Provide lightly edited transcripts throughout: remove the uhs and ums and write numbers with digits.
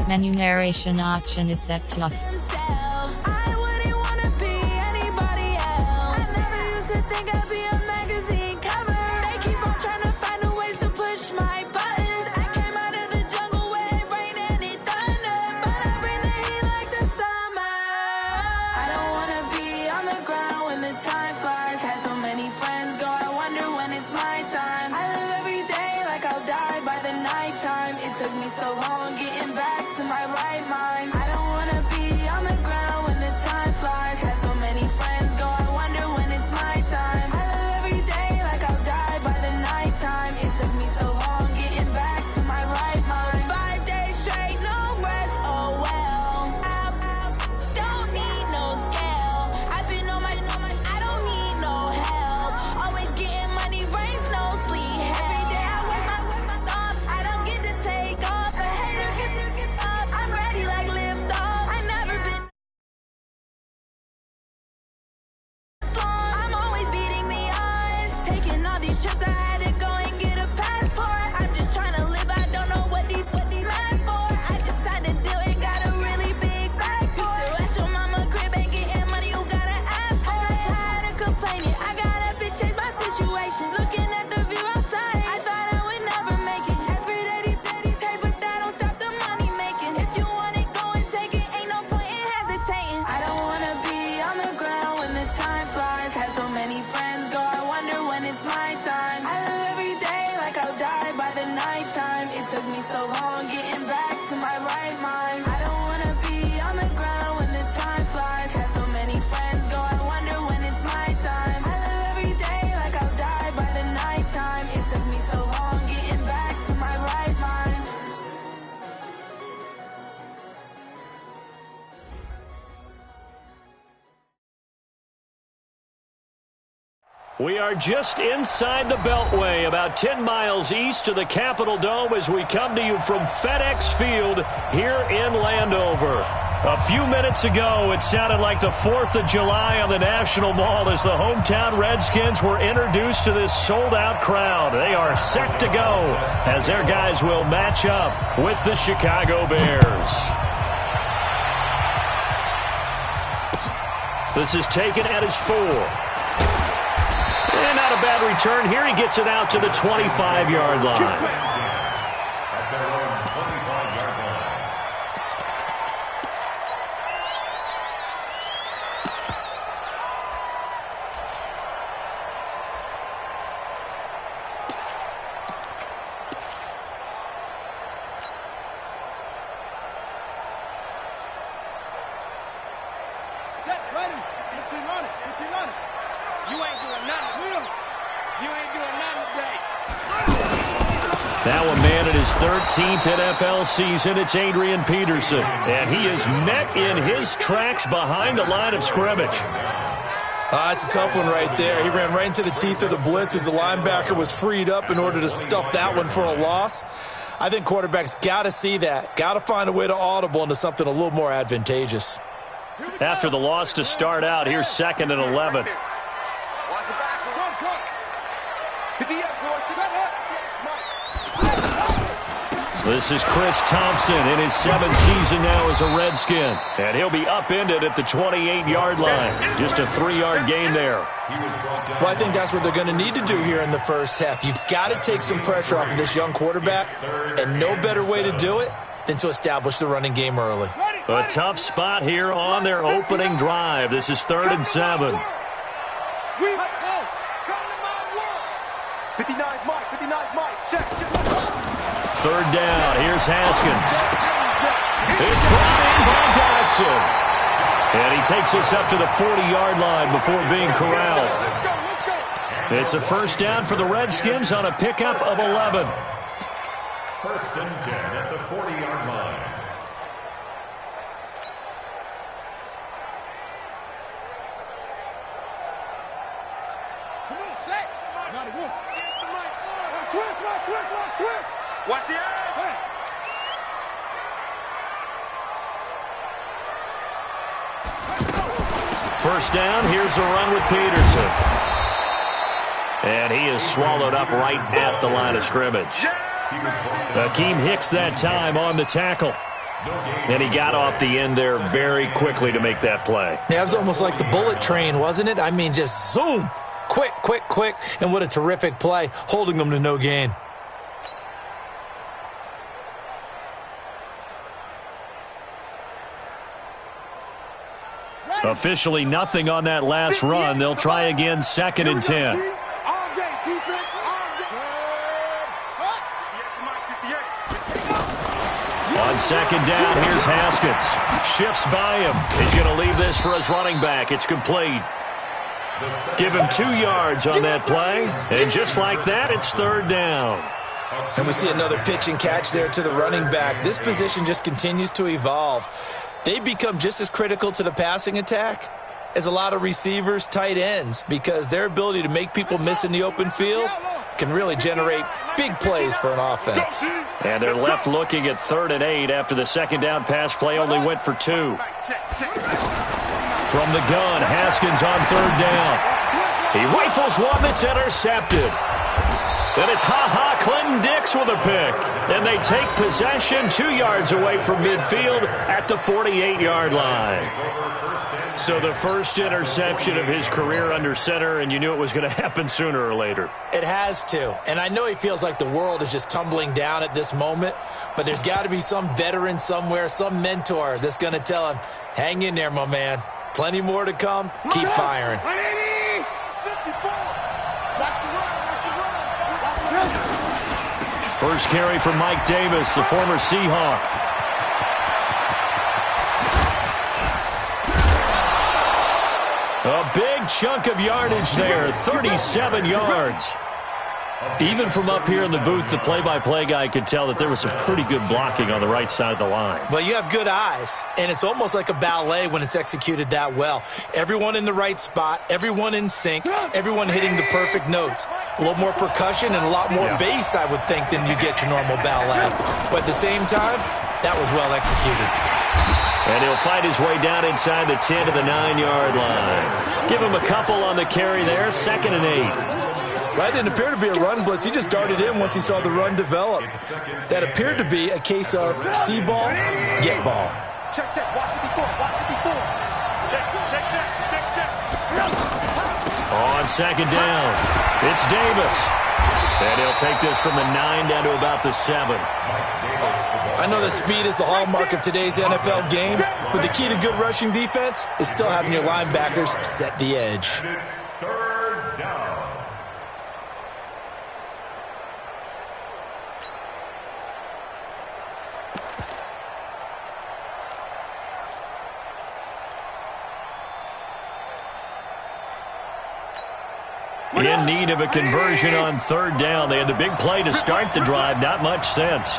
Menu narration option is set to off. We are just inside the Beltway, about 10 miles east of the Capitol Dome as we come to you from FedEx Field here in Landover. A few minutes ago, it sounded like the 4th of July on the National Mall as the hometown Redskins were introduced to this sold-out crowd. They are set to go as their guys will match up with the Chicago Bears. This is taken at his 4. And not a bad return here. He gets it out to the 25-yard line. Now a man in his 13th NFL season, it's Adrian Peterson. And he is met in his tracks behind the line of scrimmage. It's a tough one right there. He ran right into the teeth of the blitz as the linebacker was freed up in order to stuff that one for a loss. I think quarterbacks got to see that. Got to find a way to audible into something a little more advantageous. After the loss to start out, here's 2nd and 11. This is Chris Thompson in his 7th season now as a Redskin. And he'll be upended at the 28-yard line. Just a 3-yard gain there. Well, I think that's what they're going to need to do here in the first half. You've got to take some pressure off of this young quarterback, and no better way to do it than to establish the running game early. A tough spot here on their opening drive. This is 3rd and 7. 3rd down. Here's Haskins. It's brought in by Jackson. And he takes us up to the 40-yard line before being corralled. It's a 1st down for the Redskins on a pickup of 11. 1st and 10 at the 40-yard line. Watch the edge. 1st down. Here's a run with Peterson. And he is swallowed up right at the line of scrimmage. Akeem Hicks that time on the tackle. And he got off the end there very quickly to make that play. Yeah, it was almost like the bullet train, wasn't it? I mean, just zoom. Quick, quick, quick. And what a terrific play, holding them to no gain. Officially nothing on that last run. They'll try again, 2nd and 10. On 2nd down, here's Haskins. Shifts by him. He's going to leave this for his running back. It's complete. Give him 2 yards on that play. And just like that, it's 3rd down. And we see another pitch and catch there to the running back. This position just continues to evolve. They become just as critical to the passing attack as a lot of receivers, tight ends, because their ability to make people miss in the open field can really generate big plays for an offense. And they're left looking at 3rd and 8 after the 2nd down pass play only went for 2. From the gun, Haskins on 3rd down. He rifles one that's intercepted. And it's Clinton Dix with a pick. And they take possession 2 yards away from midfield at the 48-yard line. So the first interception of his career under center, and you knew it was going to happen sooner or later. It has to. And I know he feels like the world is just tumbling down at this moment, but there's got to be some veteran somewhere, some mentor that's going to tell him, hang in there, my man. Plenty more to come. Keep firing. First carry from Mike Davis, the former Seahawk. A big chunk of yardage there, 37 yards. Even from up here in the booth, the play-by-play guy could tell that there was some pretty good blocking on the right side of the line. Well, you have good eyes, and it's almost like a ballet when it's executed that well. Everyone in the right spot, everyone in sync, everyone hitting the perfect notes. A little more percussion and a lot more bass, I would think, than you get your normal ballet. But at the same time, that was well executed. And he'll fight his way down inside the 10 to the 9-yard line. Give him a couple on the carry there, 2nd and 8. That didn't appear to be a run blitz. He just darted in once he saw the run develop. That appeared to be a case of see ball, get ball. Check, watch 54, watch 54. Check. On 2nd down, it's Davis. And he'll take this from the 9 down to about the 7. I know that speed is the hallmark of today's NFL game, but the key to good rushing defense is still having your linebackers set the edge. In need of a conversion on 3rd down. They had the big play to start the drive. Not much sense.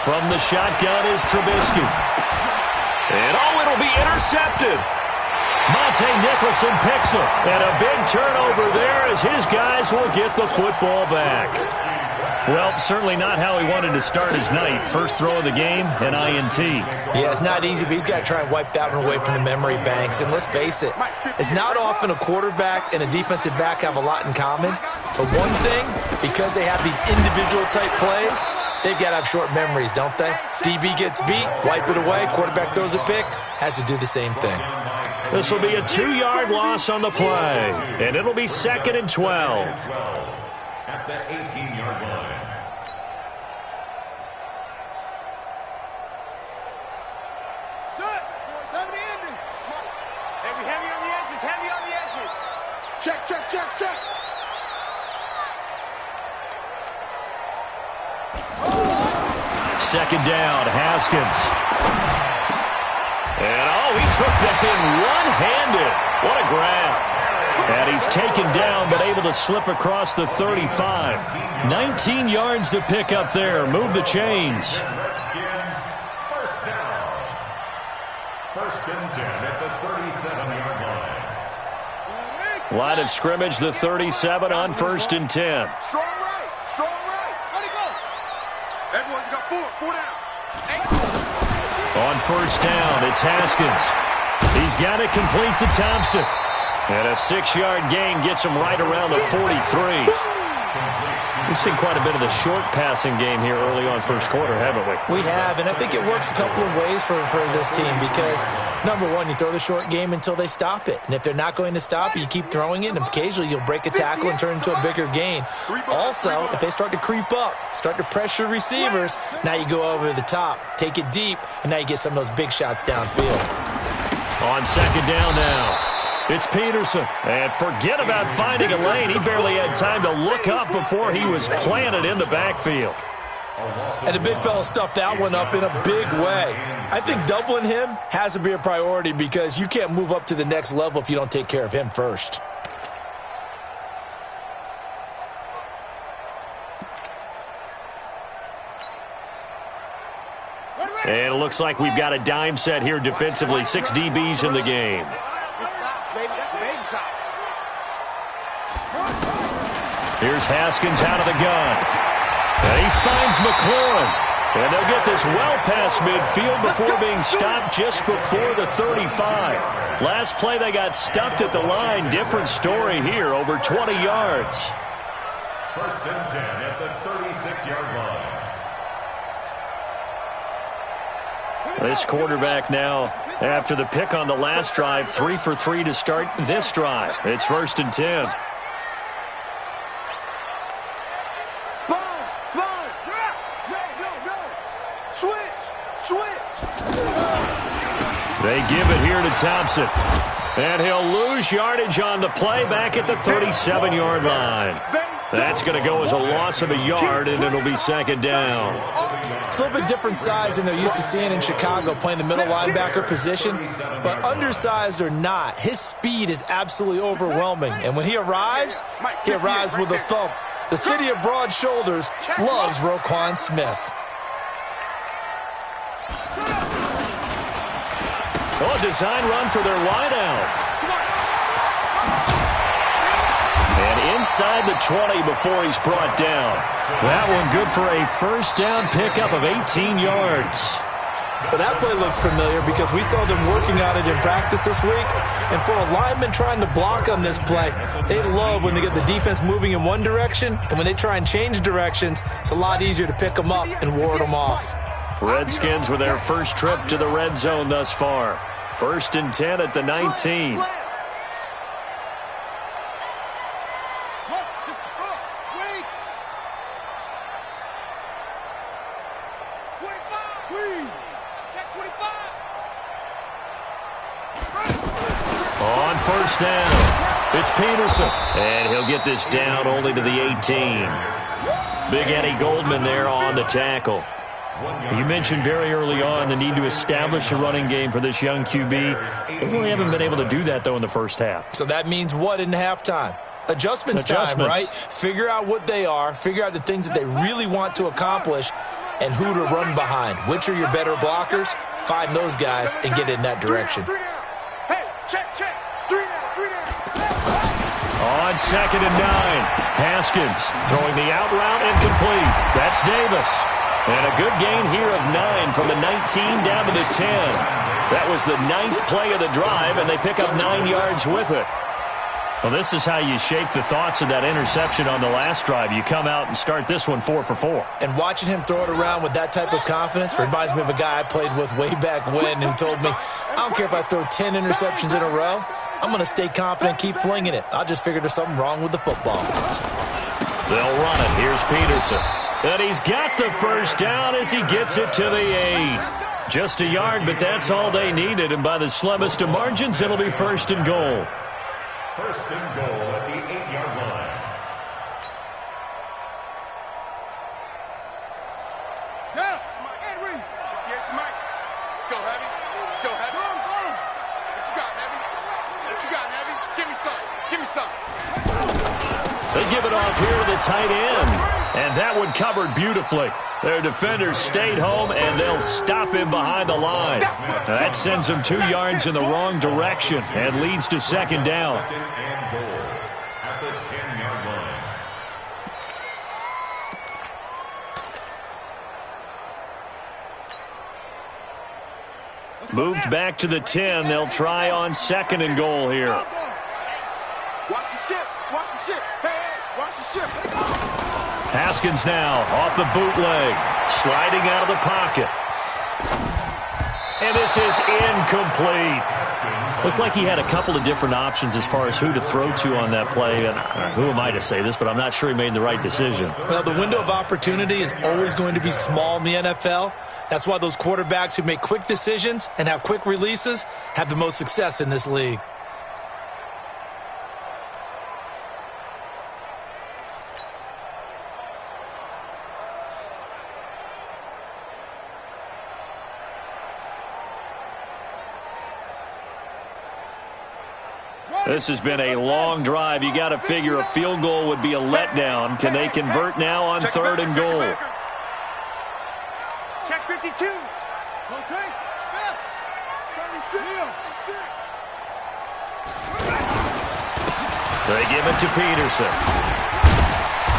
From the shotgun is Trubisky. And it'll be intercepted. Monte Nicholson picks him. And a big turnover there as his guys will get the football back. Well, certainly not how he wanted to start his night. First throw of the game, an INT. Yeah, it's not easy, but he's got to try and wipe that one away from the memory banks. And let's face it, it's not often a quarterback and a defensive back have a lot in common. But one thing, because they have these individual type plays, they've got to have short memories, don't they? DB gets beat, wipe it away, quarterback throws a pick, has to do the same thing. This will be a 2-yard loss on the play, and it'll be 2nd and 12. At the 18-yard line. Check. 2nd down, Haskins. And he took that thing one-handed. What a grab. And he's taken down but able to slip across the 35. 19 yards to pick up there. Move the chains. Redskins, first down. 1st and 10 at the 37-yard line. Line of scrimmage, the 37 on 1st and 10. Strong right. Let it go. Everyone, you got 4 down. On 1st down, it's Haskins. He's got it complete to Thompson. And a 6-yard gain gets him right around the 43. We've seen quite a bit of the short passing game here early on first quarter, haven't we? We have, and I think it works a couple of ways for this team because, number one, you throw the short game until they stop it. And if they're not going to stop it, you keep throwing it, and occasionally you'll break a tackle and turn into a bigger gain. Also, if they start to creep up, start to pressure receivers, now you go over the top, take it deep, and now you get some of those big shots downfield. On second down now. It's Peterson. And forget about finding a lane. He barely had time to look up before he was planted in the backfield. And the big fella stuffed that one up in a big way. I think doubling him has to be a priority because you can't move up to the next level if you don't take care of him first. And it looks like we've got a dime set here defensively. 6 DBs in the game. Here's Haskins out of the gun. And he finds McLaurin. And they'll get this well past midfield before being stopped just before the 35. Last play they got stuffed at the line. Different story here, over 20 yards. First and 10 at the 36-yard line. This quarterback now, after the pick on the last drive, 3 for 3 to start this drive. It's first and 10. They give it here to Thompson. And he'll lose yardage on the play back at the 37-yard line. That's going to go as a loss of a yard, and it'll be second down. It's a little bit different size than they're used to seeing in Chicago, playing the middle linebacker position. But undersized or not, his speed is absolutely overwhelming. And when he arrives with a thump. The city of broad shoulders loves Roquan Smith. Oh, a design run for their wideout. And inside the 20 before he's brought down. That one good for a first down pickup of 18 yards. But that play looks familiar because we saw them working on it in practice this week. And for a lineman trying to block on this play, they love when they get the defense moving in one direction. And when they try and change directions, it's a lot easier to pick them up and ward them off. Redskins with their first trip to the red zone thus far. First and 10 at the 19. On first down, it's Peterson. And he'll get this down only to the 18. Big Eddie Goldman there on the tackle. You mentioned very early on the need to establish a running game for this young QB. They really haven't been able to do that, though, in the first half. So that means what in halftime? Adjustments time, right? Figure out what they are, figure out the things that they really want to accomplish, and who to run behind. Which are your better blockers? Find those guys and get in that direction. On second and 9, Haskins throwing the out route incomplete. That's Davis. And a good gain here of 9 from the 19 down to the 10. That was the 9th play of the drive, and they pick up 9 yards with it. Well, this is how you shape the thoughts of that interception on the last drive. You come out and start this one 4 for 4. And watching him throw it around with that type of confidence reminds me of a guy I played with way back when who told me, I don't care if I throw 10 interceptions in a row. I'm going to stay confident and keep flinging it. I just figured there's something wrong with the football. They'll run it. Here's Peterson. And he's got the first down as he gets it to the 8. Just a yard, but that's all they needed. And by the slimmest of margins, it'll be first and goal. First and goal at the 8-yard line. Yeah, Henry. Yeah, Mike. Let's go, Heavy. Let's go, Heavy. What you got, Heavy? What you got, Heavy? Give me some. Give me some. They give it off here to the tight end. And that one covered beautifully. Their defenders stayed home, and they'll stop him behind the line. That sends him 2 yards in the wrong direction and leads to second down. Second and goal at the 10-yard line. Moved back to the 10. They'll try on second and goal here. Watch the ship. Watch the ship. Hey, watch the ship. Haskins now off the bootleg, sliding out of the pocket. And this is incomplete. Looked like he had a couple of different options as far as who to throw to on that play. And who am I to say this, but I'm not sure he made the right decision. Well, the window of opportunity is always going to be small in the NFL. That's why those quarterbacks who make quick decisions and have quick releases have the most success in this league. This has been a long drive. You got to figure a field goal would be a letdown. Can they convert now on 3rd and goal? Check 52. Rotate. 76. They give it to Peterson.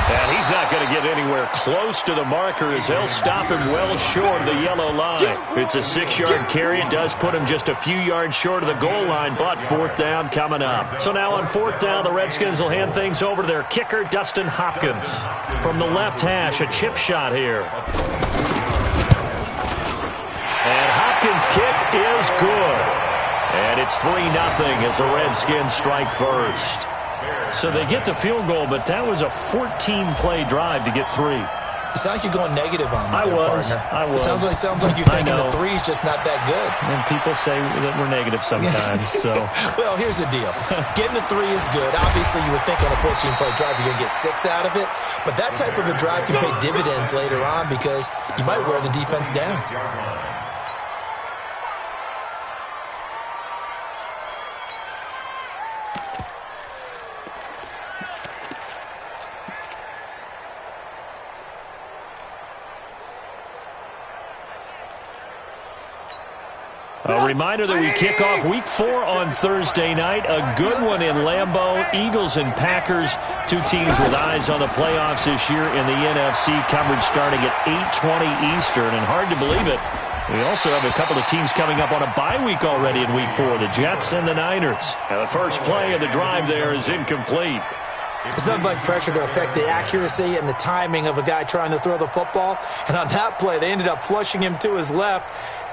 And he's not going to get anywhere close to the marker as they'll stop him well short of the yellow line. It's a 6-yard carry. It does put him just a few yards short of the goal line, but 4th down coming up. So now on 4th down, the Redskins will hand things over to their kicker, Dustin Hopkins. From the left hash, a chip shot here. And Hopkins' kick is good. And it's 3-0 as the Redskins strike first. So they get the field goal, but that was a 14-play drive to get 3. It sounds like you're going negative on me, I was. It sounds like you're thinking the 3 is just not that good. And people say that we're negative sometimes. So, well, here's the deal. Getting the 3 is good. Obviously, you would think on a 14-play drive you're going to get 6 out of it. But that type of a drive can pay dividends later on because you might wear the defense down. A reminder that we kick off Week 4 on Thursday night. A good one in Lambeau. Eagles and Packers, 2 teams with eyes on the playoffs this year in the NFC. Coverage starting at 8:20 Eastern. And hard to believe it, we also have a couple of teams coming up on a bye week already in Week 4, the Jets and the Niners. And the first play of the drive there is incomplete. It's nothing like pressure to affect the accuracy and the timing of a guy trying to throw the football. And on that play, they ended up flushing him to his left,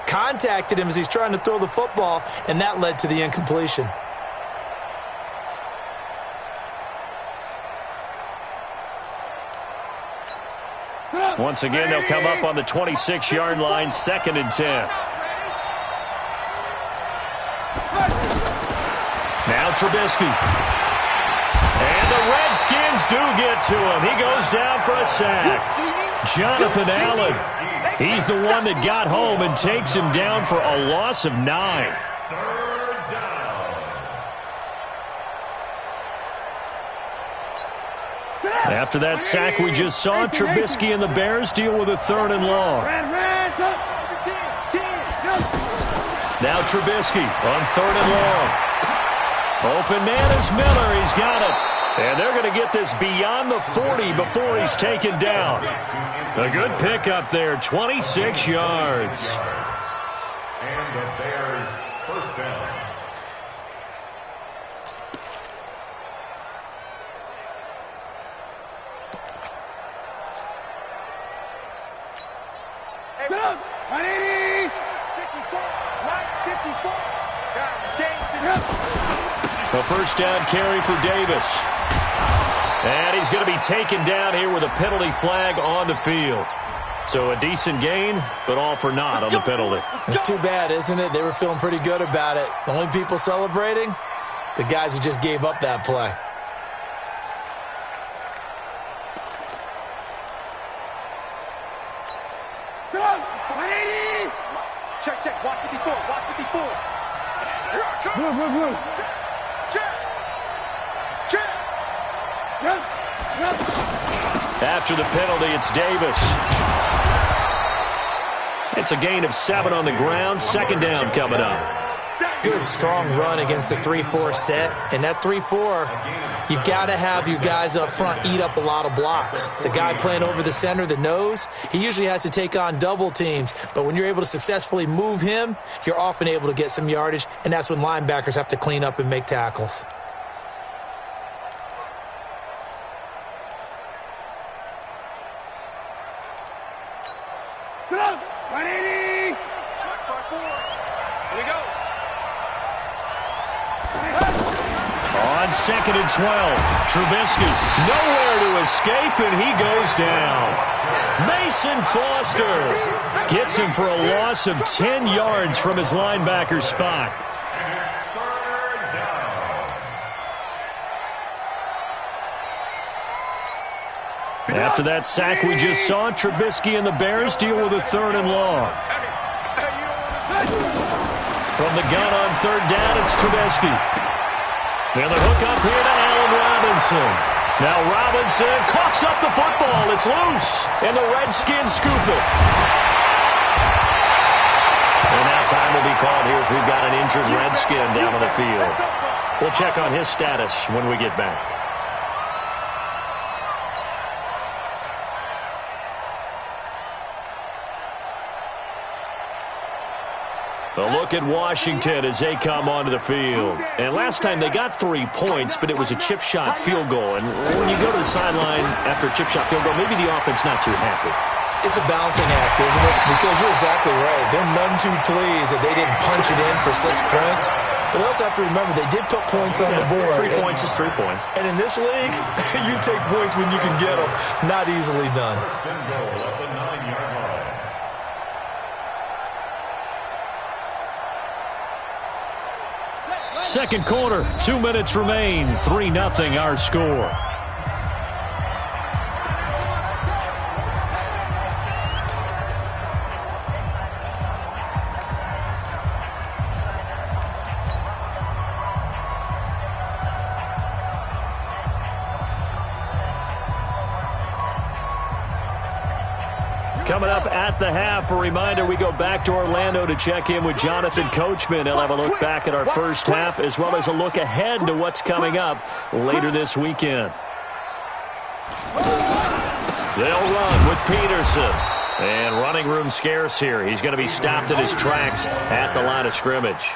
contacted him as he's trying to throw the football, and that led to the incompletion. Once again, they'll come up on the 26-yard line, 2nd and 10. Now Trubisky. And the Redskins do get to him. He goes down for a sack. Jonathan Allen. He's the one that got home and takes him down for a loss of 9. 3rd down. After that sack we just saw, Trubisky and the Bears deal with a 3rd and long. Now Trubisky on 3rd and long. Open man is Miller. He's got it. And they're going to get this beyond the 40 before he's taken down. A good pickup there, 26 yards. And the Bears' 1st down. Hey, 180. 54. A 1st down carry for Davis. And he's going to be taken down here with a penalty flag on the field. So a decent gain, but all for naught on the penalty. It's too bad, isn't it? They were feeling pretty good about it. The only people celebrating, the guys who just gave up that play. Check. Watch 54. Watch 54. Here I come. After the penalty, it's Davis. It's a gain of 7 on the ground. 2nd down coming up. Good, strong run against the 3-4 set. And that 3-4, you've got to have your guys up front eat up a lot of blocks. The guy playing over the center, the nose, he usually has to take on double teams. But when you're able to successfully move him, you're often able to get some yardage, and that's when linebackers have to clean up and make tackles. 180. Here we go. On 2nd and 12, Trubisky nowhere to escape, and he goes down. Mason Foster gets him for a loss of 10 yards from his linebacker spot. After that sack we just saw, Trubisky and the Bears deal with a 3rd and long. From the gun on 3rd down, it's Trubisky. And the hook up here to Allen Robinson. Now Robinson coughs up the football. It's loose, and the Redskins scoop it. And now time will be called here as we've got an injured Redskin down on the field. We'll check on his status when we get back. A look at Washington as they come onto the field. And last time they got 3 points, but it was a chip shot field goal. And when you go to the sideline after a chip shot field goal, maybe the offense not too happy. It's a balancing act, isn't it? Because you're exactly right. They're none too pleased that they didn't punch it in for 6 points. But they also have to remember they did put points on the board. 3 points is 3 points. And in this league, you take points when you can get them. Not easily done. First and goal at the 9-yard line. Second quarter, 2 minutes remain. 3-0 our score. Coming up at the half, a reminder, we go back to Orlando to check in with Jonathan Coachman. He'll have a look back at our first half as well as a look ahead to what's coming up later this weekend. They'll run with Peterson. And running room scarce here. He's going to be stopped in his tracks at the line of scrimmage.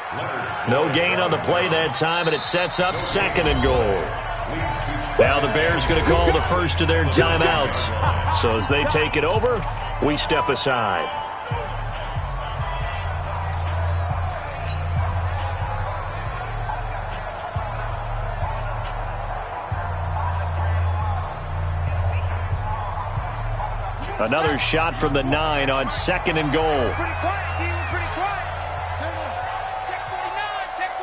No gain on the play that time, and it sets up 2nd and goal. Now the Bears going to call the first of their timeouts. So as they take it over, we step aside. Another shot from the 9 on 2nd and goal. Pretty quiet, D. We're pretty quiet. Check 49. Check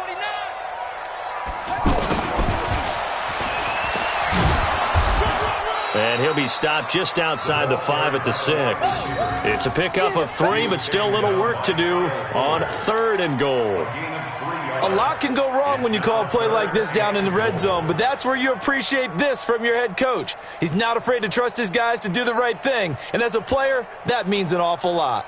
49. And he'll be stopped just outside the 5 at the 6. It's a pickup of 3, but still a little work to do on 3rd and goal. A lot can go wrong when you call a play like this down in the red zone, but that's where you appreciate this from your head coach. He's not afraid to trust his guys to do the right thing, and as a player, that means an awful lot.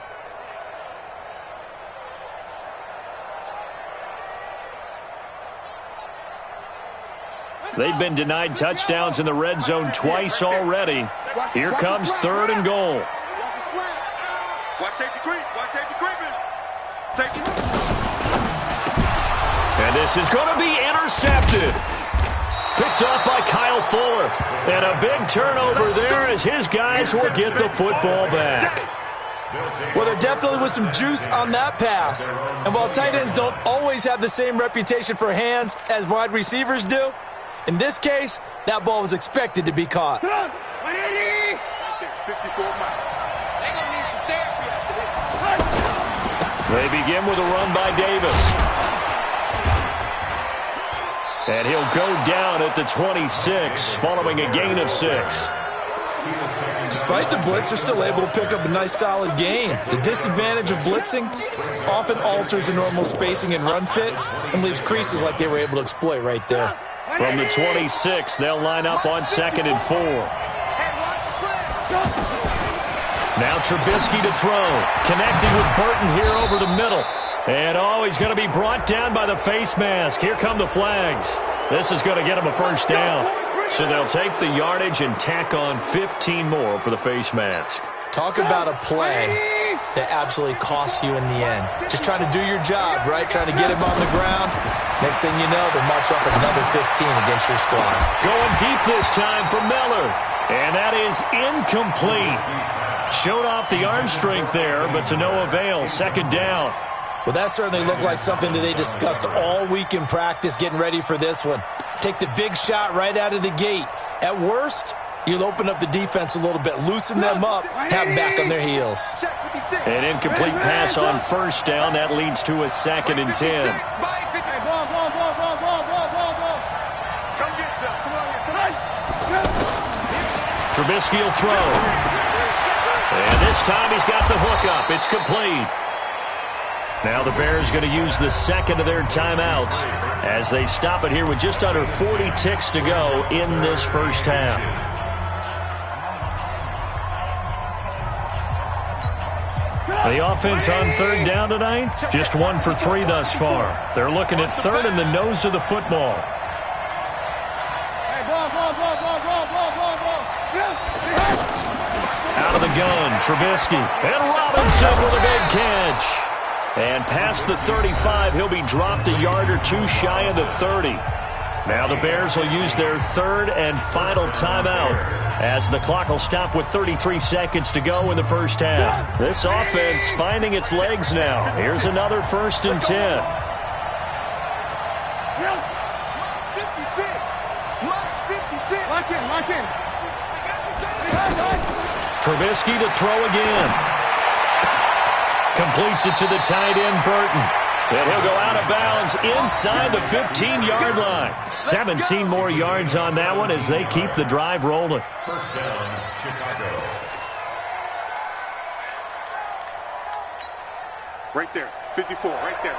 They've been denied touchdowns in the red zone twice already. Here comes 3rd and goal. Watch the slant. Watch safety creep. Watch safety creeping. Safety. And this is going to be intercepted. Picked off by Kyle Fuller. And a big turnover there as his guys will get the football back. Well, there definitely was some juice on that pass. And while tight ends don't always have the same reputation for hands as wide receivers do, in this case, that ball was expected to be caught. 180. 54 miles. They're going to need some therapy after this. They begin with a run by Davis. And he'll go down at the 26 following a gain of 6. Despite the blitz, they're still able to pick up a nice solid gain. The disadvantage of blitzing often alters the normal spacing and run fits and leaves creases like they were able to exploit right there. From the 26, they'll line up on 2nd and 4. Now Trubisky to throw. Connecting with Burton here over the middle. And he's going to be brought down by the face mask. Here come the flags. This is going to get him a first down. So they'll take the yardage and tack on 15 more for the face mask. Talk about a play that absolutely costs you in the end. Just trying to do your job, right? Trying to get him on the ground. Next thing you know, they'll march up another 15 against your squad. Going deep this time for Miller. And that is incomplete. Showed off the arm strength there, but to no avail. Second down. Well, that certainly looked like something that they discussed all week in practice getting ready for this one. Take the big shot right out of the gate. At worst, you'll open up the defense a little bit, loosen them up, have them back on their heels. An incomplete pass on first down. That leads to a 2nd and 10. Trubisky will throw. And this time he's got the hook up. It's complete. Now the Bears going to use the second of their timeouts as they stop it here with just under 40 ticks to go in this first half. The offense on third down tonight, just 1 for 3 thus far. They're looking at third in the nose of the football. Out of the gun, Trubisky. And Robinson with a big catch. And past the 35, he'll be dropped a yard or two shy of the 30. Now the Bears will use their third and final timeout as the clock will stop with 33 seconds to go in the first half. This offense finding its legs now. Here's another 1st and 10. Trubisky to throw again. Completes it to the tight end, Burton. And he'll go out of bounds inside the 15-yard line. 17 more yards on that one as they keep the drive rolling. First down, Chicago. Right there, 54, right there,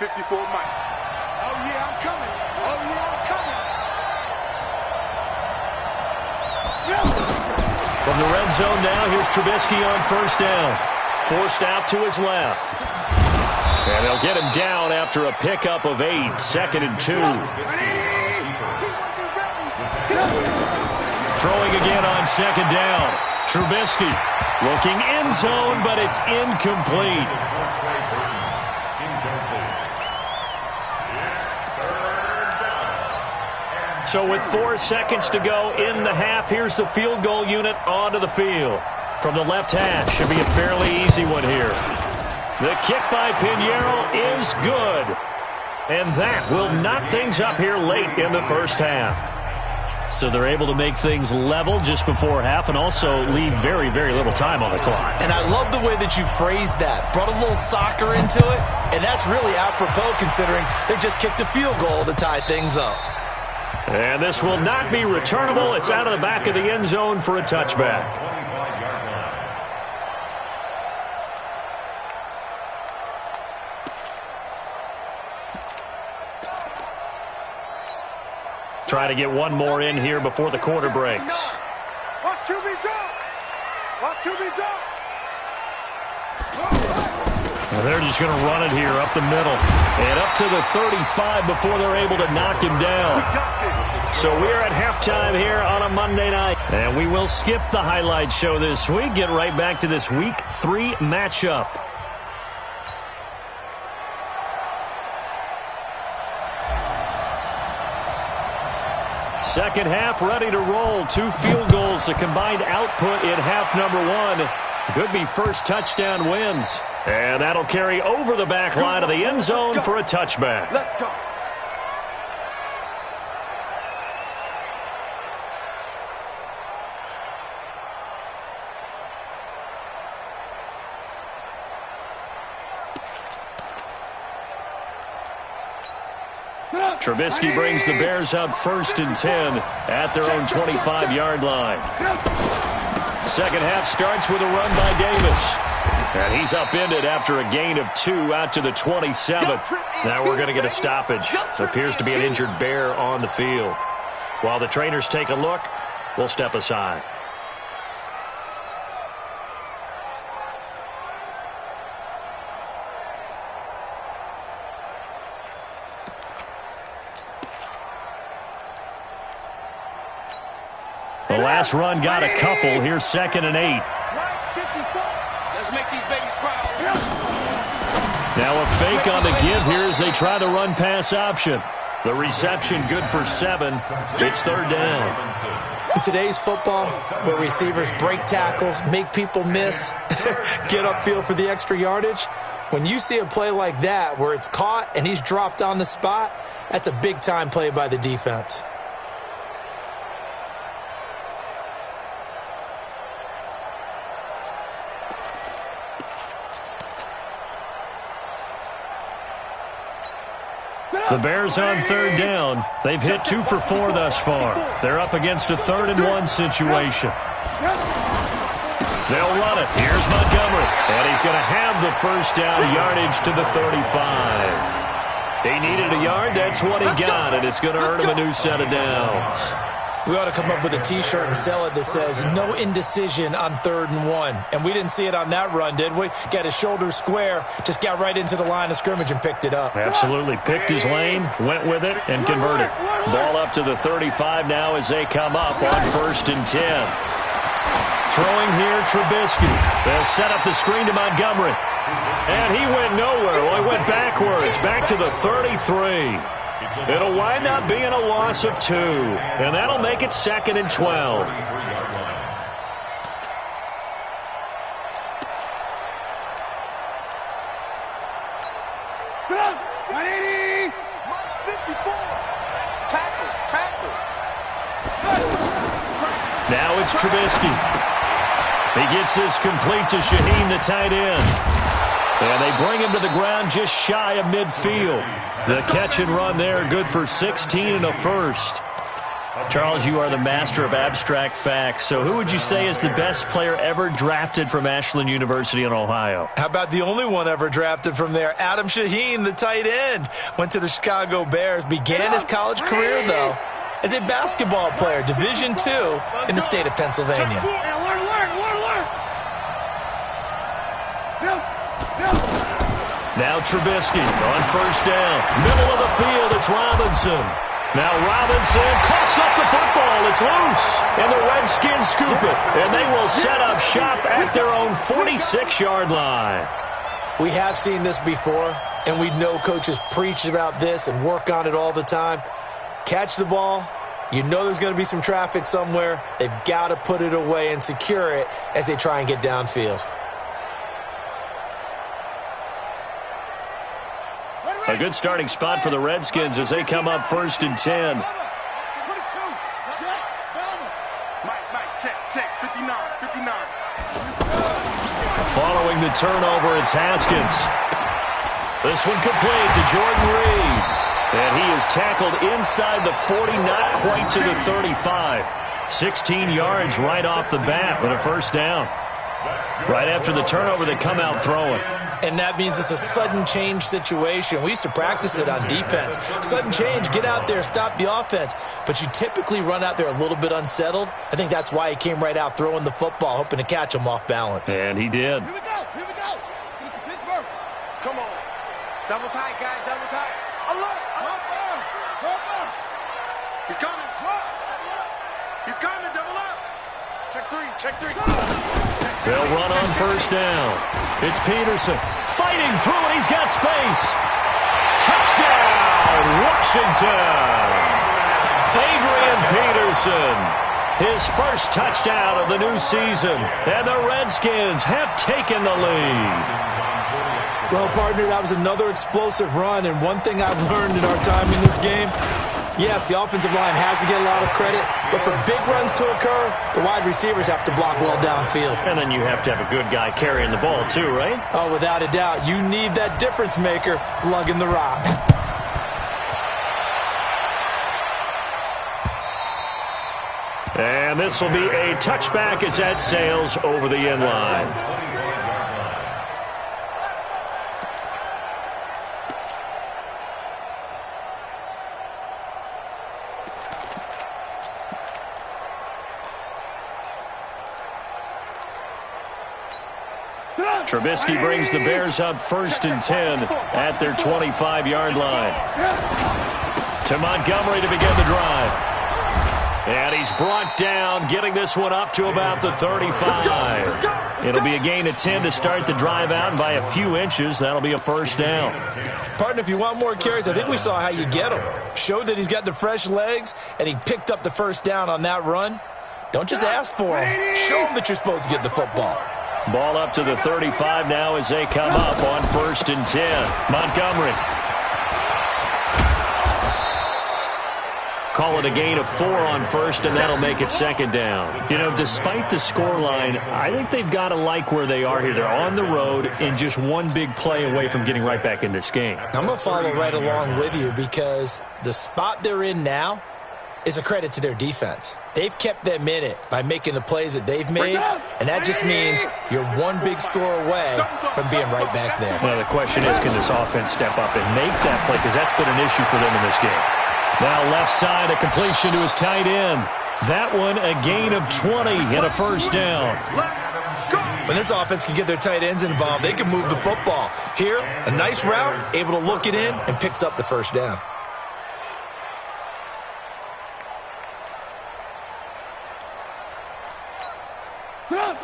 54, Mike. Oh, yeah, I'm coming. Oh, yeah, I'm coming. From the red zone now, here's Trubisky on first down. Forced out to his left. And they'll get him down after a pickup of 8, 2nd and 2. Throwing again on second down. Trubisky looking end zone, but it's incomplete. So with 4 seconds to go in the half, here's the field goal unit onto the field. From the left hash, should be a fairly easy one here. The kick by Pinheiro is good. And that will knock things up here late in the first half. So they're able to make things level just before half and also leave very, very little time on the clock. And I love the way that you phrased that. Brought a little soccer into it, and that's really apropos considering they just kicked a field goal to tie things up. And this will not be returnable. It's out of the back of the end zone for a touchback. Try to get one more in here before the quarter breaks. Watch QB jump. Watch QB jump. And they're just going to run it here up the middle. And up to the 35 before they're able to knock him down. So we're at halftime here on a Monday night. And we will skip the highlight show this week. Get right back to this Week 3 matchup. Second half ready to roll. 2 field goals, the combined output in half number 1. Could be first touchdown wins. And that'll carry over the back line of the end zone for a touchback. Let's go. Trubisky brings the Bears up 1st and 10 at their own 25-yard line. Second half starts with a run by Davis. And he's upended after a gain of 2 out to the 27. Now we're going to get a stoppage. There appears to be an injured Bear on the field. While the trainers take a look, we'll step aside. The last run got a couple. Here's 2nd and 8. Let's make these babies proud. Now a fake on the give here as they try the run-pass option. The reception good for 7. It's 3rd down. In today's football, where receivers break tackles, make people miss, get upfield for the extra yardage, when you see a play like that where it's caught and he's dropped on the spot, that's a big-time play by the defense. The Bears on 3rd down. They've hit 2 for 4 thus far. They're up against a 3rd-and-1 situation. They'll run it. Here's Montgomery. And he's going to have the first down yardage to the 35. He needed a yard. That's what he got, and it's going to earn him a new set of downs. We ought to come up with a T-shirt and sell it that says, no indecision on 3rd and 1. And we didn't see it on that run, did we? Got his shoulders square, just got right into the line of scrimmage and picked it up. Absolutely. Picked his lane, went with it, and converted. Ball up to the 35 now as they come up on 1st and 10. Throwing here, Trubisky. They'll set up the screen to Montgomery. And he went nowhere. Well, he went backwards, back to the 33. It'll wind up being a loss of 2, and that'll make it 2nd and 12. Now it's Trubisky. He gets this complete to Shaheen, the tight end. And they bring him to the ground just shy of midfield. The catch and run there, good for 16 and a first. Charles, you are the master of abstract facts. So who would you say is the best player ever drafted from Ashland University in Ohio? How about the only one ever drafted from there? Adam Shaheen, the tight end. Went to the Chicago Bears. Began his college career, though, as a basketball player, Division II in the state of Pennsylvania. Now Trubisky on 1st down. Middle of the field, it's Robinson. Now Robinson coughs up the football. It's loose. And the Redskins scoop it. And they will set up shop at their own 46-yard line. We have seen this before, and we know coaches preach about this and work on it all the time. Catch the ball. You know there's going to be some traffic somewhere. They've got to put it away and secure it as they try and get downfield. A good starting spot for the Redskins as they come up 1st and 10. Following the turnover, it's Haskins. This one complete to Jordan Reed. And he is tackled inside the 40, not quite to the 35. 16 yards right off the bat with a 1st down. Right after the turnover, they come out throwing. And that means it's a sudden change situation. We used to practice it on defense. Sudden change, get out there, stop the offense. But you typically run out there a little bit unsettled. I think that's why he came right out throwing the football, hoping to catch him off balance. And he did. Here we go. Pittsburgh. Come on. Double tight, guys, double tight. Alert. He's coming. He's coming, double up. Check 3. They'll run on 1st down. It's Peterson fighting through it. He's got space. Touchdown, Washington. Adrian Peterson. His first touchdown of the new season. And the Redskins have taken the lead. Well, partner, that was another explosive run. And one thing I've learned in our time in this game, yes, the offensive line has to get a lot of credit, but for big runs to occur, the wide receivers have to block well downfield. And then you have to have a good guy carrying the ball too, right? Oh, without a doubt. You need that difference maker lugging the rock. And this will be a touchback as that sails over the end line. Trubisky brings the Bears up 1st and 10 at their 25-yard line. To Montgomery to begin the drive. And he's brought down, getting this one up to about the 35. It'll be a gain of 10 to start the drive out, and by a few inches, that'll be a first down. Partner, if you want more carries, I think we saw how you get them. Showed that he's got the fresh legs, and he picked up the first down on that run. Don't just ask for him. Show him that you're supposed to get the football. Ball up to the 35 now as they come up on 1st and 10. Montgomery. Call it a gain of 4 on 1st, and that'll make it 2nd down. You know, despite the scoreline, I think they've got to like where they are here. They're on the road and just one big play away from getting right back in this game. I'm going to follow right along with you because the spot they're in now is a credit to their defense. They've kept them in it by making the plays that they've made, and that just means you're one big score away from being right back there. Well, the question is, can this offense step up and make that play? Because that's been an issue for them in this game. Now left side, a completion to his tight end. That one, a gain of 20 and a first down. When this offense can get their tight ends involved, they can move the football. Here, a nice route, able to look it in, and picks up the first down.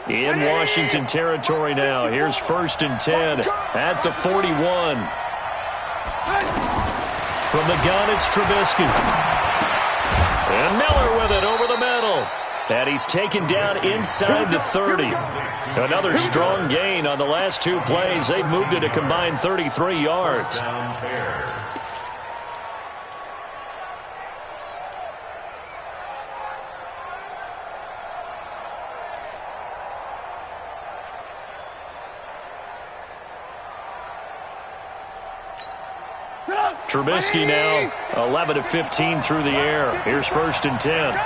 In Washington territory now. Here's 1st and 10 at the 41. From the gun, it's Trubisky. And Miller with it over the middle. And he's taken down inside the 30. Another strong gain on the last 2 plays. They've moved it a combined 33 yards. Trubisky now 11 of 15 through the air. Here's 1st and 10.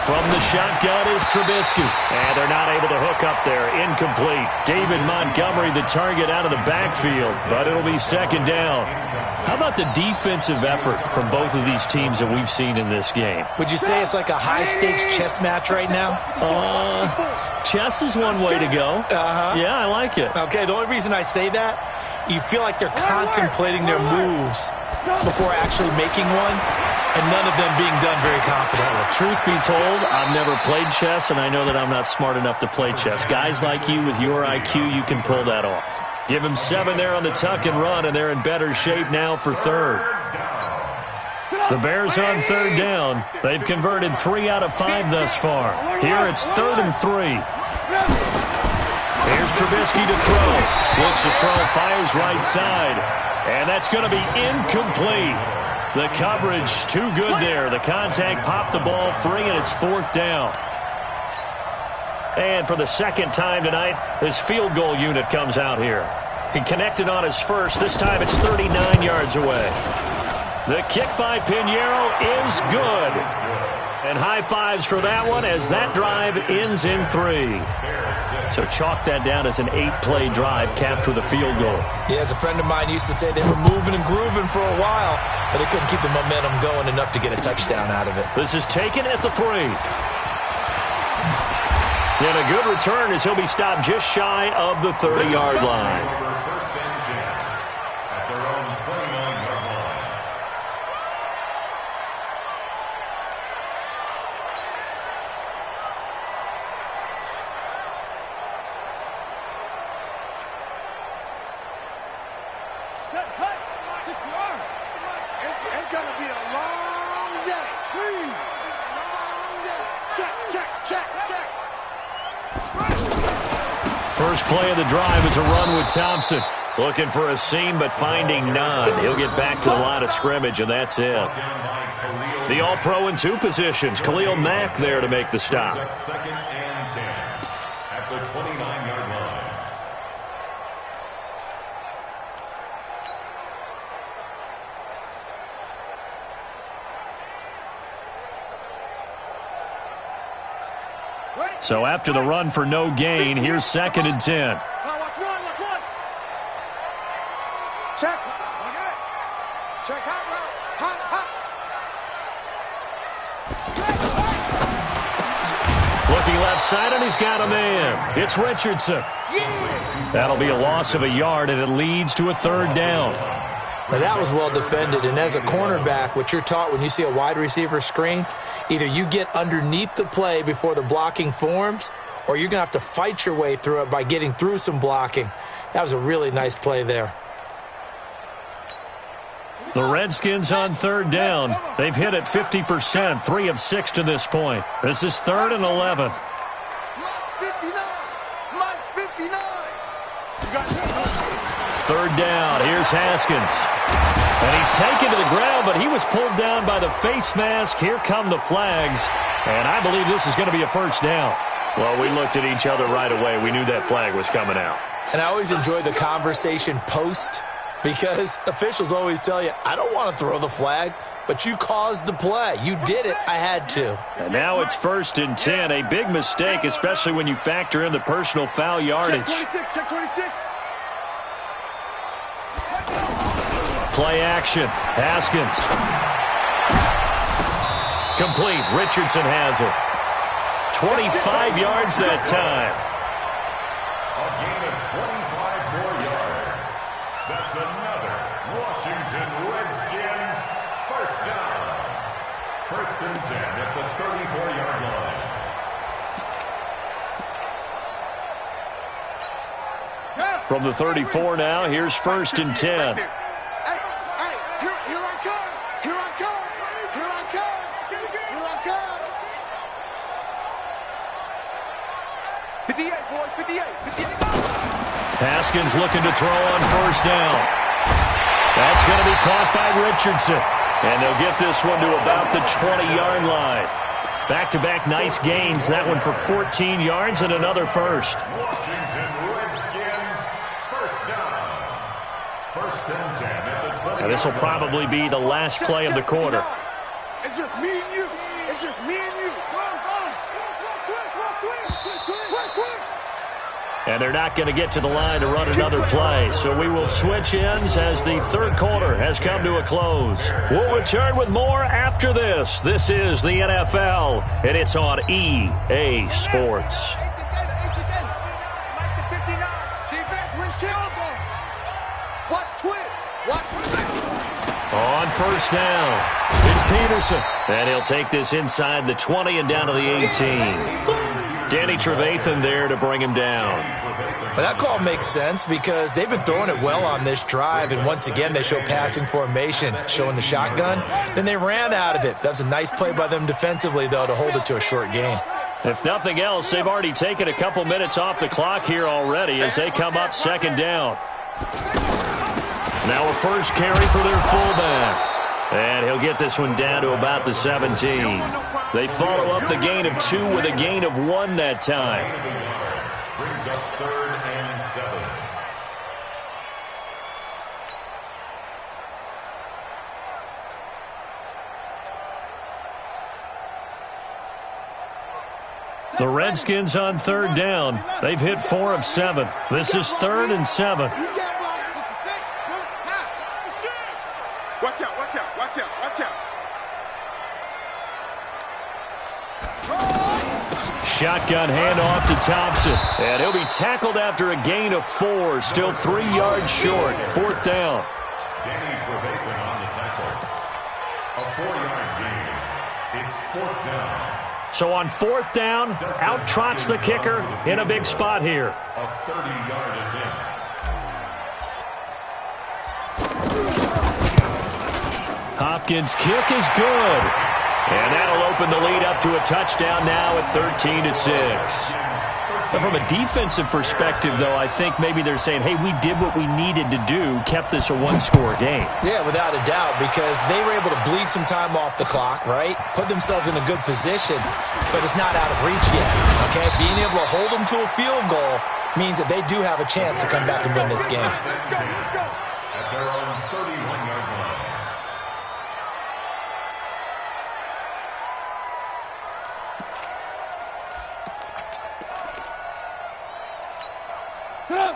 From the shotgun is Trubisky. And they're not able to hook up there. Incomplete. David Montgomery, the target out of the backfield. But it'll be 2nd down. How about the defensive effort from both of these teams that we've seen in this game? Would you say it's like a high-stakes chess match right now? Chess is one way to go. Yeah, I like it. Okay, the only reason I say that, you feel like they're contemplating their moves before actually making one, and none of them being done very confidently. Truth be told, I've never played chess, and I know that I'm not smart enough to play chess. Guys like you with your IQ, you can pull that off. Give them 7 there on the tuck and run, and they're in better shape now for 3rd. The Bears on 3rd down. They've converted 3 out of 5 thus far. Here it's 3rd and 3. Here's Trubisky to throw. Looks to throw, fires right side. And that's going to be incomplete. The coverage too good there. The contact popped the ball free, and it's 4th down. And for the 2nd time tonight, his field goal unit comes out here. He connected on his first. This time it's 39 yards away. The kick by Pinheiro is good. And high fives for that one as that drive ends in 3. So chalk that down as an 8-play drive capped with a field goal. Yeah, as a friend of mine used to say, they were moving and grooving for a while, but they couldn't keep the momentum going enough to get a touchdown out of it. This is taken at the 3. And a good return as he'll be stopped just shy of the 30-yard line. It's going to be a long day. Check. First play of the drive is a run with Thompson. Looking for a seam, but finding none. He'll get back to the line of scrimmage, and that's it. The All-Pro in 2 positions. Khalil Mack there to make the stop. 2nd and 10 at the 29-yard line. So after the run for no gain, here's 2nd and 10. Watch one. Check. Okay. Check hot route. Hot. Looking left side, and he's got a man. It's Richardson. That'll be a loss of a yard, and it leads to a 3rd down. Now that was well defended, and as a cornerback, what you're taught when you see a wide receiver screen, either you get underneath the play before the blocking forms, or you're going to have to fight your way through it by getting through some blocking. That was a really nice play there. The Redskins on third down. They've hit it 50%, 3 of 6 to this point. This is 3rd and 11. Third down, here's Haskins. And he's taken to the ground, but he was pulled down by the face mask. Here come the flags, and I believe this is going to be a first down. Well, we looked at each other right away. We knew that flag was coming out. And I always enjoy the conversation post, because officials always tell you, I don't want to throw the flag, but you caused the play. You did it. I had to. And now it's 1st and 10, a big mistake, especially when you factor in the personal foul yardage. Check 26. Play action. Haskins. Complete. Richardson has it. 25 yards that time. A gain of 25 more yards. That's another Washington Redskins first down. 1st and 10 at the 34-yard line. From the 34 now, here's 1st and 10. Haskins looking to throw on 1st down. That's going to be caught by Richardson. And they'll get this one to about the 20-yard line. Back-to-back nice gains. That one for 14 yards and another first. Washington Redskins first down. 1st and 10 at the 20. Now this will probably be the last play of the quarter. It's just me and you. It's just me and you. Go on. Quick. And they're not going to get to the line to run another play. So we will switch ends as the 3rd quarter has come to a close. We'll return with more after this. This is the NFL, and it's on EA Sports. On 1st down, it's Peterson. And he'll take this inside the 20 and down to the 18. Danny Trevathan there to bring him down. But that call makes sense because they've been throwing it well on this drive, and once again they show passing formation, showing the shotgun. Then they ran out of it. That was a nice play by them defensively, though, to hold it to a short game. If nothing else, they've already taken a couple minutes off the clock here already as they come up 2nd down. Now a first carry for their fullback. And he'll get this one down to about the 17. They follow up the gain of 2 with a gain of 1 that time. Brings up 3rd and 7. The Redskins on 3rd down. They've hit 4 of 7. This is 3rd and 7. Watch out. Shotgun handoff to Thompson. And he'll be tackled after a gain of 4. Still 3 yards short. 4th down. Danny Trevathan on the tackle. A 4-yard gain. It's 4th down. So on 4th down, out trots the kicker in a big spot here. A 30-yard attempt. Hopkins' kick is good. And that'll open the lead up to a touchdown now at 13-6. So from a defensive perspective, though, I think maybe they're saying, hey, we did what we needed to do, kept this a 1-score game. Yeah, without a doubt, because they were able to bleed some time off the clock, right? Put themselves in a good position, but it's not out of reach yet, okay? Being able to hold them to a field goal means that they do have a chance to come back and win this game. At their own 31-yard line.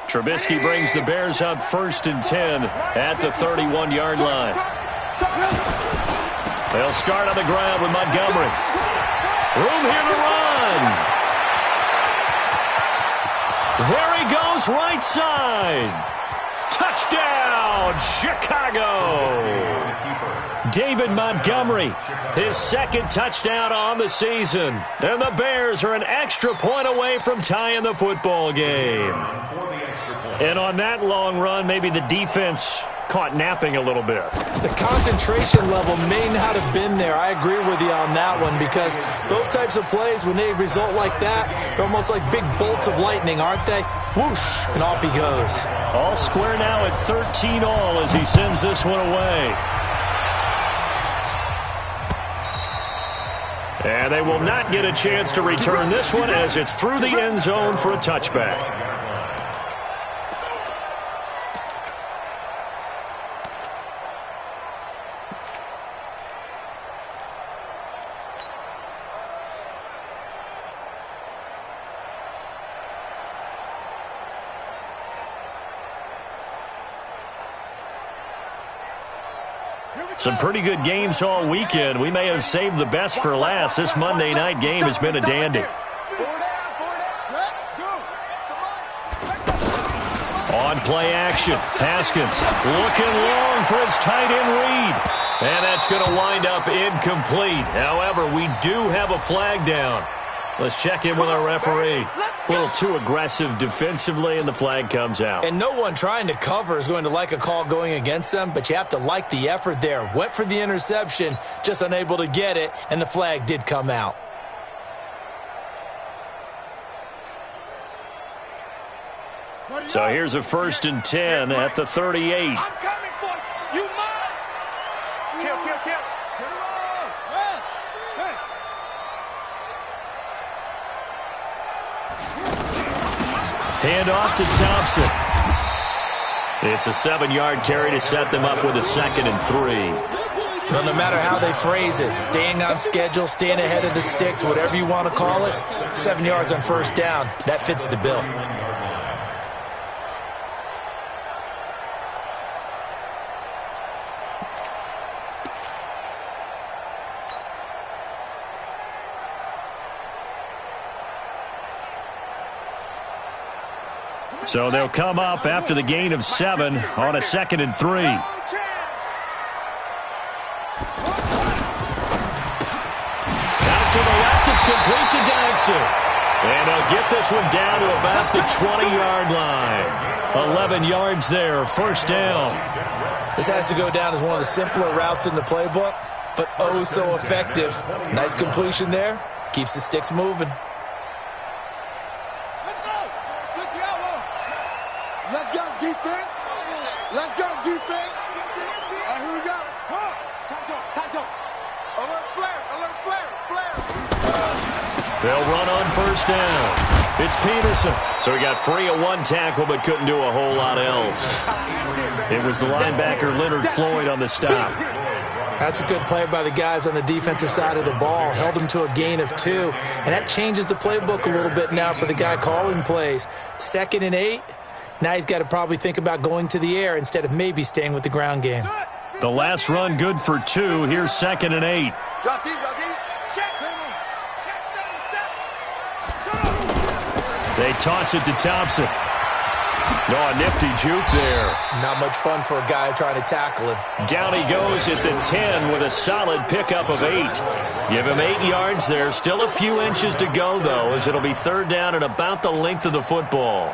Trubisky brings the Bears up 1st and 10 at the 31-yard line. They'll start on the ground with Montgomery. Room here to run. There he goes, right side. Touchdown, Chicago! David Montgomery, his second touchdown on the season. And the Bears are an extra point away from tying the football game. And on that long run, maybe the defense caught napping a little bit. The concentration level may not have been there. I agree with you on that one, because those types of plays, when they result like that, they're almost like big bolts of lightning, aren't they? Whoosh, and off he goes. All square now at 13 all as he sends this one away. And they will not get a chance to return this one as it's through the end zone for a touchback. Some pretty good games all weekend. We may have saved the best for last. This Monday night game has been a dandy. On play action, Haskins looking long for his tight end read. And that's going to wind up incomplete. However, we do have a flag down. Let's check in with our referee. A little too aggressive defensively, and the flag comes out. And no one trying to cover is going to like a call going against them, but you have to like the effort there. Went for the interception, just unable to get it, and the flag did come out. So here's a 1st and 10 at the 38. I'm coming for you. You mine. Kill. Hand off to Thompson. It's a 7-yard carry to set them up with a 2nd and 3. Well, no matter how they phrase it, staying on schedule, staying ahead of the sticks, whatever you want to call it, 7 yards on 1st down, that fits the bill. So they'll come up after the gain of 7 on a 2nd and 3. Out to the left, it's complete to Dodson. And they'll get this one down to about the 20-yard line. 11 yards there, 1st down. This has to go down as one of the simpler routes in the playbook, but oh so effective. Nice completion there. Keeps the sticks moving. Let's go, defense. Here we go. Time go. Alert flare. They'll run on 1st down. It's Peterson. So he got free of 1 tackle but couldn't do a whole lot else. It was the linebacker Leonard Floyd on the stop. That's a good play by the guys on the defensive side of the ball. Held them to a gain of 2. And that changes the playbook a little bit now for the guy calling plays. 2nd and 8. Now he's got to probably think about going to the air instead of maybe staying with the ground game. The last run good for 2. Here's 2nd and 8. Drop deep. Check. They toss it to Thompson. Oh, a nifty juke there. Not much fun for a guy trying to tackle him. Down he goes at the 10 with a solid pickup of 8. Give him 8 yards there. Still a few inches to go, though, as it'll be 3rd down and about the length of the football.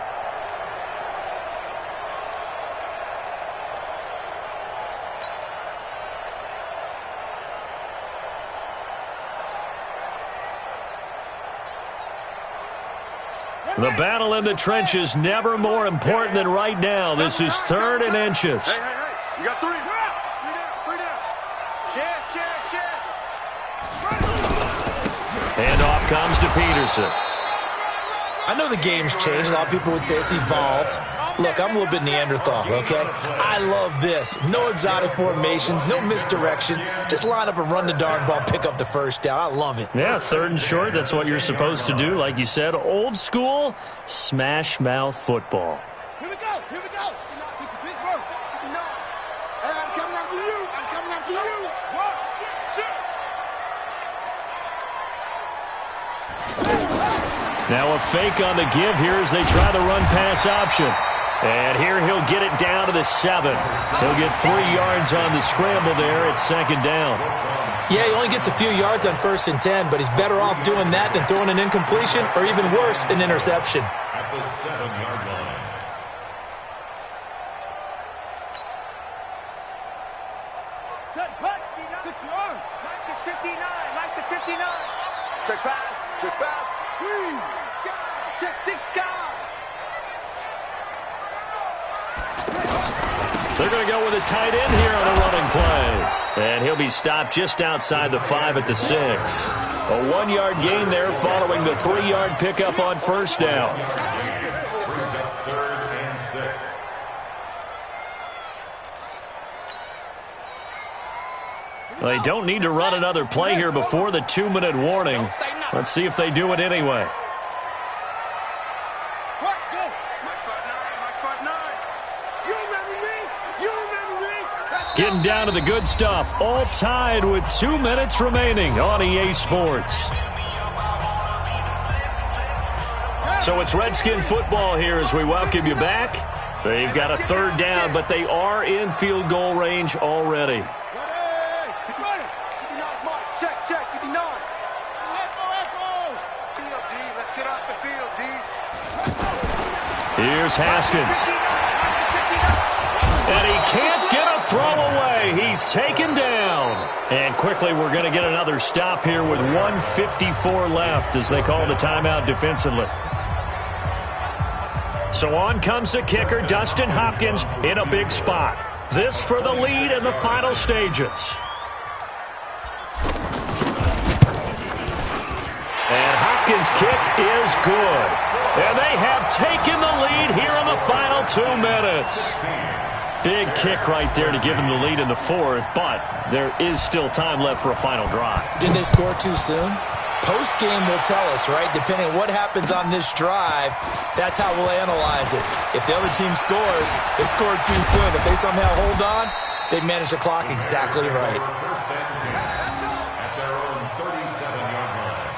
The battle in the trenches never more important than right now. This is 3rd and inches. Hey. You got 3. 3 down. Chance. Handoff comes to Peterson. I know the game's changed. A lot of people would say it's evolved. Look, I'm a little bit Neanderthal, okay? I love this. No exotic formations, no misdirection. Just line up and run the darn ball, pick up the 1st down. I love it. Yeah, 3rd and short. That's what you're supposed to do. Like you said, old school, smash mouth football. Here we go. Pittsburgh. Hey, I'm coming after you. What? Now a fake on the give here as they try the run-pass option. And here he'll get it down to the 7. He'll get 3 yards on the scramble there at second down. Yeah, he only gets a few yards on 1st and 10, but he's better off doing that than throwing an incompletion or even worse, an interception. At the 7-yard line. Set, back, 60 yards. Mike is 59. Mike the 59. Check pass. Check pass. Squeeze. Check 6 guys. They're going to go with a tight end here on the running play. And he'll be stopped just outside the 5 at the 6. A 1-yard gain there following the 3-yard pickup on first down. Brings up 3rd and 6. Well, they don't need to run another play here before the 2-minute warning. Let's see if they do it anyway. Getting down to the good stuff. All tied with 2 minutes remaining on EA Sports. So it's Redskin football here as we welcome you back. They've got a 3rd down, but they are in field goal range already. Check, 59. Field, D. Let's get off the field, D. Here's Haskins. And he can't get a throw away. He's taken down. And quickly we're going to get another stop here with 1:54 left as they call the timeout defensively. So on comes the kicker, Dustin Hopkins, in a big spot. This for the lead in the final stages. And Hopkins' kick is good. And they have taken the lead here in the final 2 minutes. Big kick right there to give them the lead in the 4th, but there is still time left for a final drive. Didn't they score too soon? Post-game will tell us, right? Depending on what happens on this drive, that's how we'll analyze it. If the other team scores, they scored too soon. If they somehow hold on, they manage the clock exactly right. First and 10 at their own 37-yard line.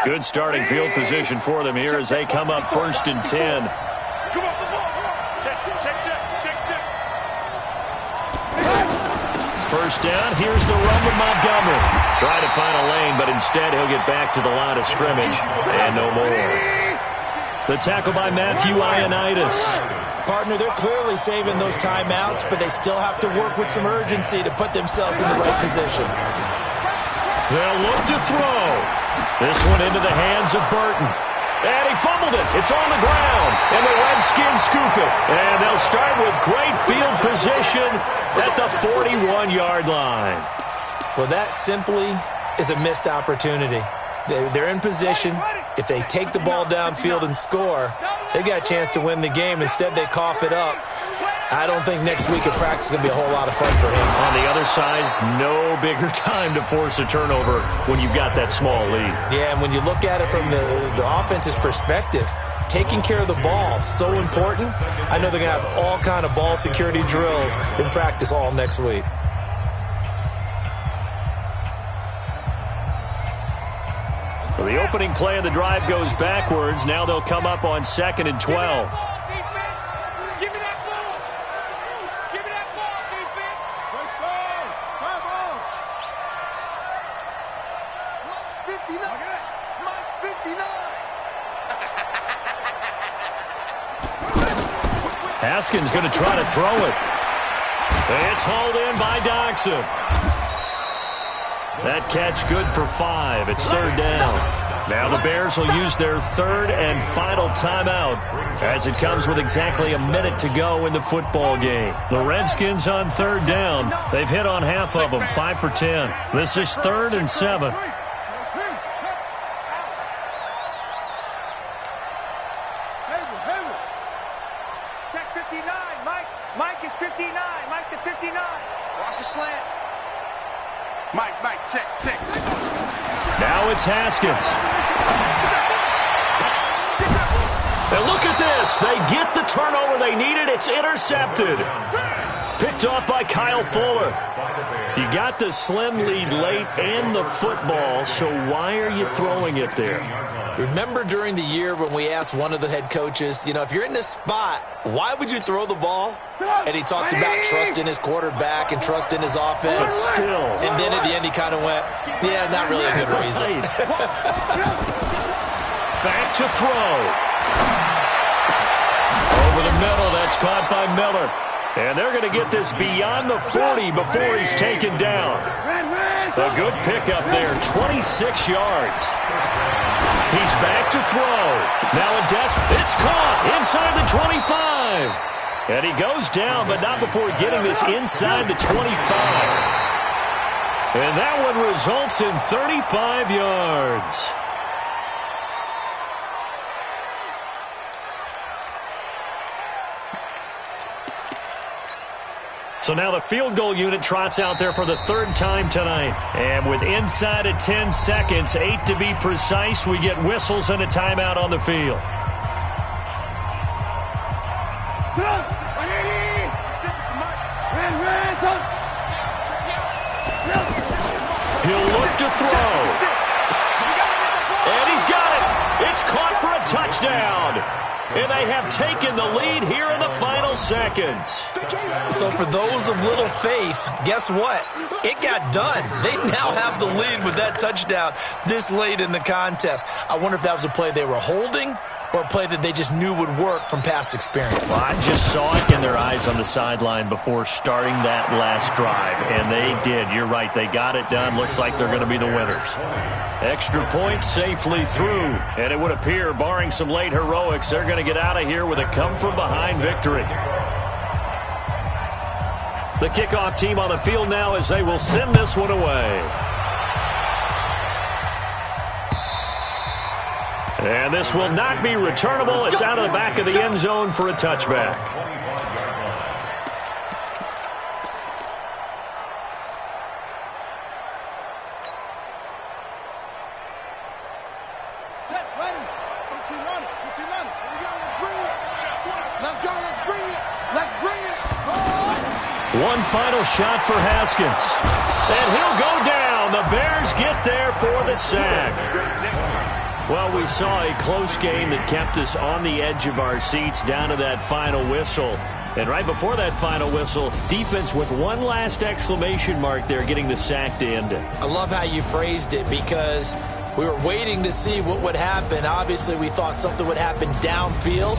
Good starting field position for them here as they come up 1st and 10. Come off the ball. Check. First down, here's the run with Montgomery. Trying to find a lane, but instead he'll get back to the line of scrimmage and no more. The tackle by Matthew Ioannidis. Partner, they're clearly saving those timeouts, but they still have to work with some urgency to put themselves in the right position. They'll look to throw. This one into the hands of Burton. And he fumbled it. It's on the ground. And the Redskins scoop it. And they'll start with great field position at the 41-yard line. Well, that simply is a missed opportunity. They're in position. If they take the ball downfield and score, they got a chance to win the game. Instead, they cough it up. I don't think next week at practice is going to be a whole lot of fun for him. On the other side, no bigger time to force a turnover when you've got that small lead. Yeah, and when you look at it from the offense's perspective, taking care of the ball is so important. I know they're going to have all kind of ball security drills in practice all next week. So the opening play of the drive goes backwards. Now they'll come up on 2nd and 12. Haskins going to try to throw it. It's hauled in by Doxson. That catch good for 5. It's 3rd down. Now the Bears will use their 3rd and final timeout as it comes with exactly a minute to go in the football game. The Redskins on 3rd down. They've hit on half of them, 5 for 10. This is 3rd and 7. Check 59. Mike is 59. Mike the 59. Watch the slant. Mike, check. Now it's Haskins. And look at this. They get the turnover they needed. It's intercepted. Picked off by Kyle Fuller. You got the slim lead late and the football, so why are you throwing it there? Remember during the year when we asked one of the head coaches, if you're in this spot, why would you throw the ball? And he talked about trust in his quarterback and trust in his offense. But still. And then at the end he kind of went, yeah, not really a good reason. Back to throw. Over the middle, that's caught by Miller. And they're going to get this beyond the 40 before he's taken down. A good pickup there, 26 yards. He's back to throw. Now it's caught inside the 25. And he goes down, but not before getting this inside the 25. And that one results in 35 yards. So now the field goal unit trots out there for the third time tonight. And with inside of 10 seconds, 8 to be precise, we get whistles and a timeout on the field. He'll look to throw. And he's got it. It's caught for a touchdown. And they have taken the lead here in the final seconds. So for those of little faith, guess what? It got done. They now have the lead with that touchdown this late in the contest. I wonder if that was a play they were holding or a play that they just knew would work from past experience. Well, I just saw it in their eyes on the sideline before starting that last drive, and they did. You're right. They got it done. Looks like they're going to be the winners. Extra point safely through, and it would appear, barring some late heroics, they're going to get out of here with a come-from-behind victory. The kickoff team on the field now as they will send this one away. And this will not be returnable. It's out of the back of the end zone for a touchback. One final shot for Haskins. And he'll go down. The Bears get there for the sack. Well, we saw a close game that kept us on the edge of our seats down to that final whistle. And right before that final whistle, defense with one last exclamation mark there, getting the sack to end it. I love how you phrased it because we were waiting to see what would happen. Obviously, we thought something would happen downfield.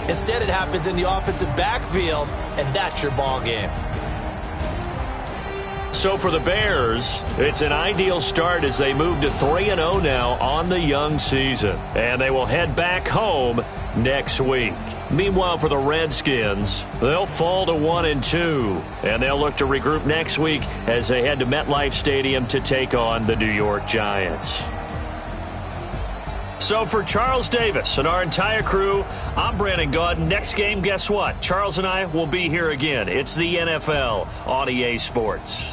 Instead, it happens in the offensive backfield, and that's your ball game. So for the Bears, it's an ideal start as they move to 3-0 now on the young season. And they will head back home next week. Meanwhile, for the Redskins, they'll fall to 1-2. And they'll look to regroup next week as they head to MetLife Stadium to take on the New York Giants. So for Charles Davis and our entire crew, I'm Brandon Gaudin. Next game, guess what? Charles and I will be here again. It's the NFL on EA Sports.